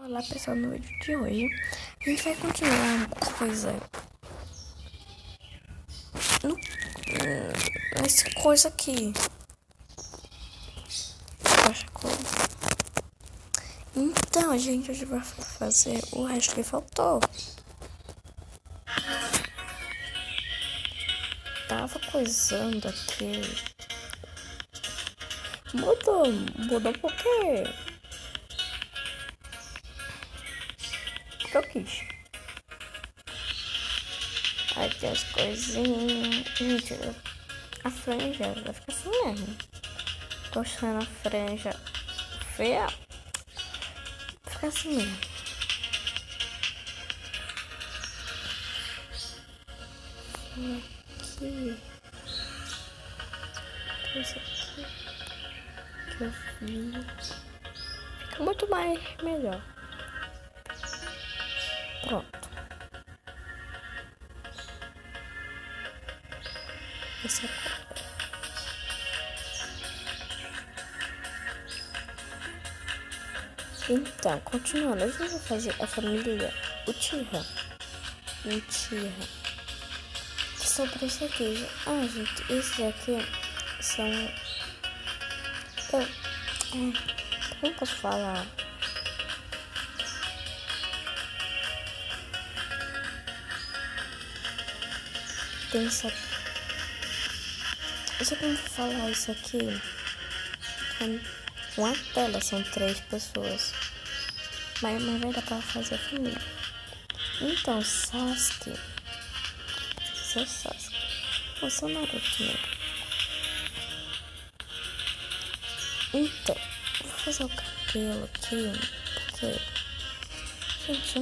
Olá pessoal, no vídeo de hoje a gente vai continuar nessa coisa aqui. Então a gente hoje vai fazer o resto que faltou. Tava coisando aqui. Mudou porque eu quis. Aí tem as coisinhas. Gente, a franja vai ficar assim mesmo. Tô achando a franja feia. Vai ficar assim mesmo. Aqui. Isso aqui que eu vi. Fica muito mais melhor. Pronto. Esse aqui. Então, continuando, a gente vai fazer a família Uchiha. Sobre esse aqui. Ah, gente, esses aqui são... como posso falar? Tem essa... Eu sei como falar isso aqui. Uma tela são 3 pessoas. Mas vai dar pra fazer a família. Então, Sasuke. Seu Sasuke. Eu sou Naruto, né? Então, vou fazer o cabelo aqui. Porque... gente,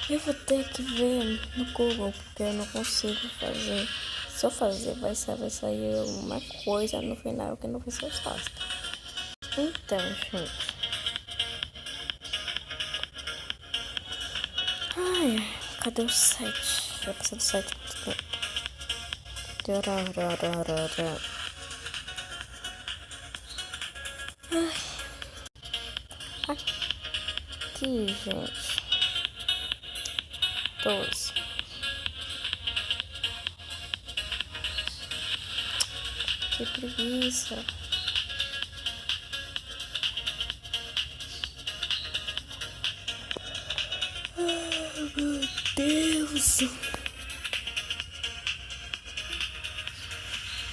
eu vou ter que ver no Google. Porque eu não consigo fazer. Se eu fazer, vai sair uma coisa no final que não vai ser o Sasuke. Então, gente. Ai, cadê o site? Já passei do site há muito tempo. Aqui, gente. 12. Que preguiça. Oh, meu Deus.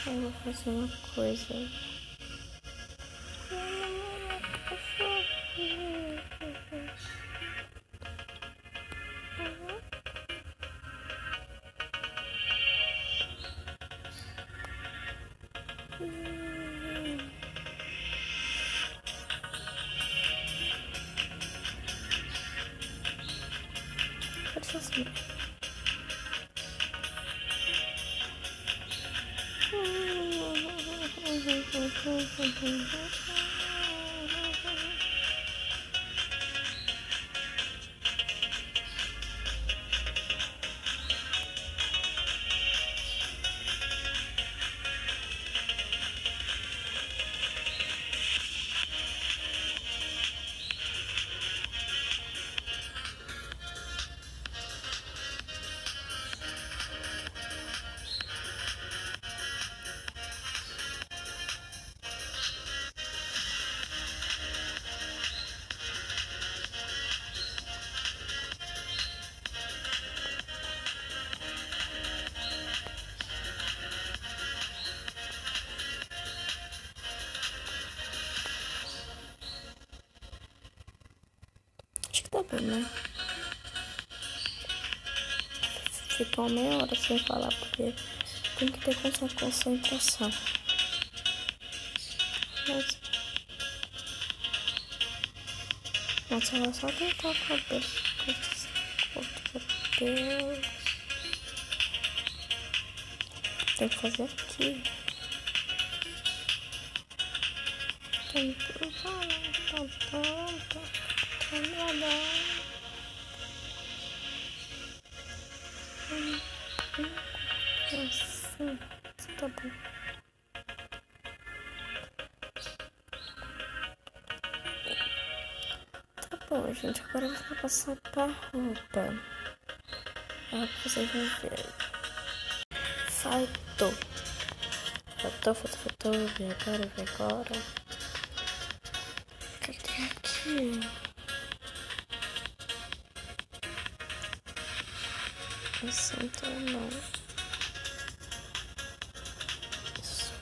Eu vou fazer uma coisa. Pode ser assim. Acho que tá bom, né? Ficou meia hora sem falar porque tem que ter concentração. Nossa, ela só tentar o cabelo. Corta o cabelo. Tem que fazer aqui. Tem que assim, tá bom. Bom, gente, agora eu vou passar pra roupa. Pra vocês vão ver. Faltou. Vê agora. Cadê aqui? Isso, então não. Isso.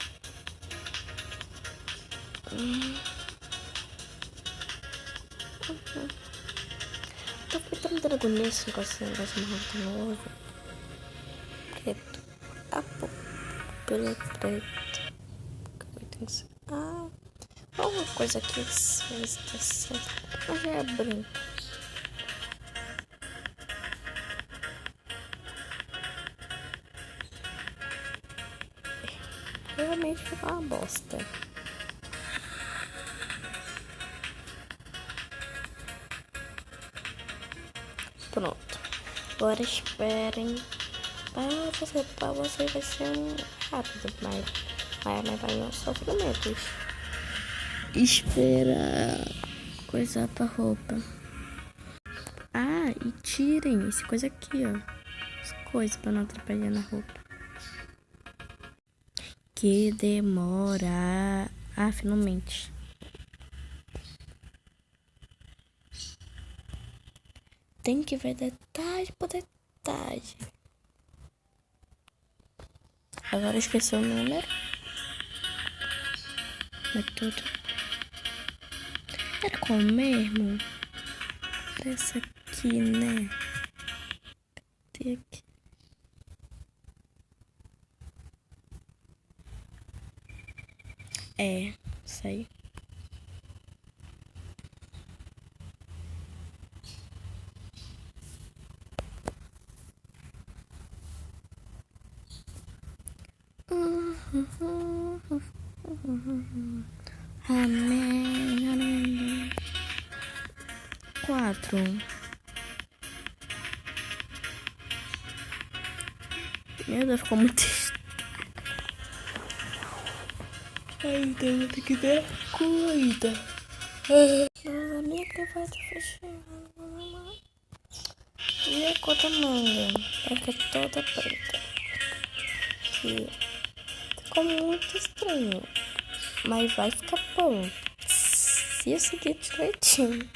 Tô tentando dragonês com esse negócio marrom de novo. Preto. Ah, pô. Pelo preto. Ah, uma coisa aqui que está certo. Mas é branco. Realmente ficou uma bosta. Pronto. Agora esperem. Pra você vai ser rápido, mas vai um sofrimento. Espera coisar pra roupa. Ah, e tirem esse coisa aqui, ó. As coisas pra não atrapalhar na roupa. Que demora. Ah, finalmente. Tem que ver detalhe por detalhe. Agora esqueci o número. Mas tudo. Era qual mesmo? Essa aqui, né? Cadê aqui? É, isso aí. Amém. 4. Meu Deus, ficou muito. Ainda vou ter que ver a cuida. A minha gravata fechada. E a cor da manga? Vai ficar toda preta. E ficou muito estranho. Mas vai ficar bom. Se eu seguir direitinho.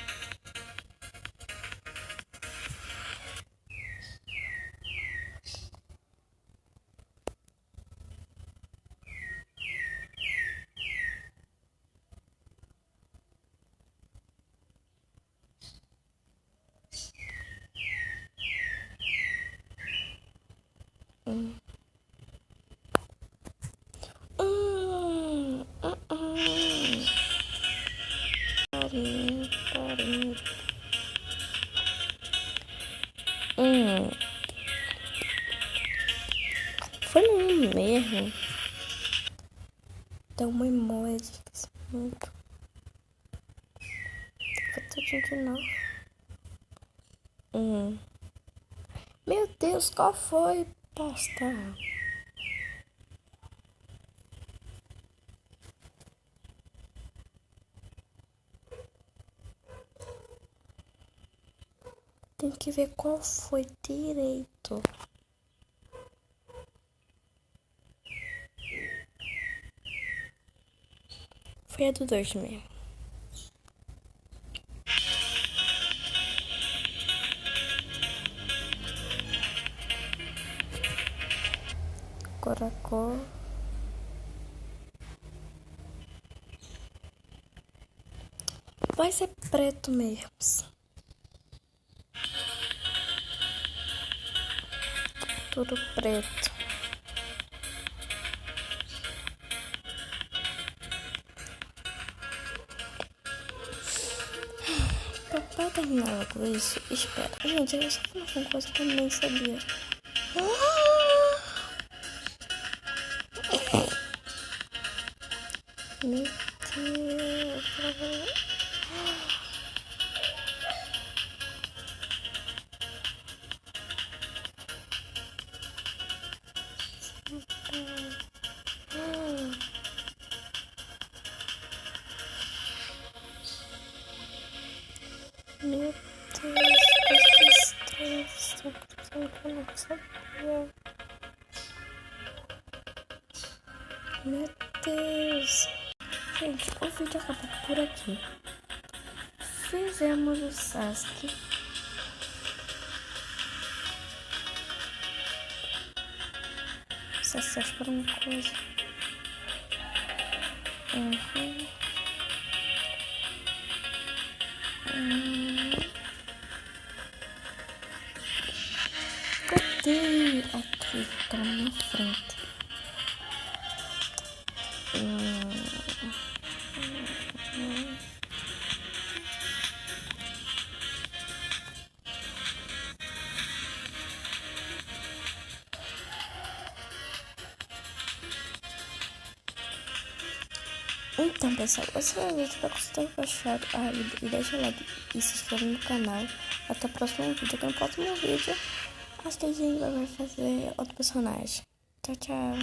Foi mesmo. Dá uma emoji de esquecimento. Vou tudo de novo. Meu Deus, qual foi? Posta. Tem que ver qual foi direito. Foi a do 2 mesmo. Agora a cor. Vai ser preto mesmo. Tudo preto. Papai terminar com isso, espera. Gente, eu só falar uma coisa que eu nem sabia. Meu Deus. Meu Deus, coisa estranha que eu não sabia. Meu Deus. Gente, o vídeo acaba por aqui. Fizemos o Sasuke. Você acha por uma coisa? Cadê? Aqui, tá na minha frente. Então, pessoal, esse foi o vídeo. Pra gostar, e deixa o like e se inscreve no canal. Até o próximo vídeo. Que no próximo vídeo, acho que a gente vai fazer outro personagem. Tchau, tchau.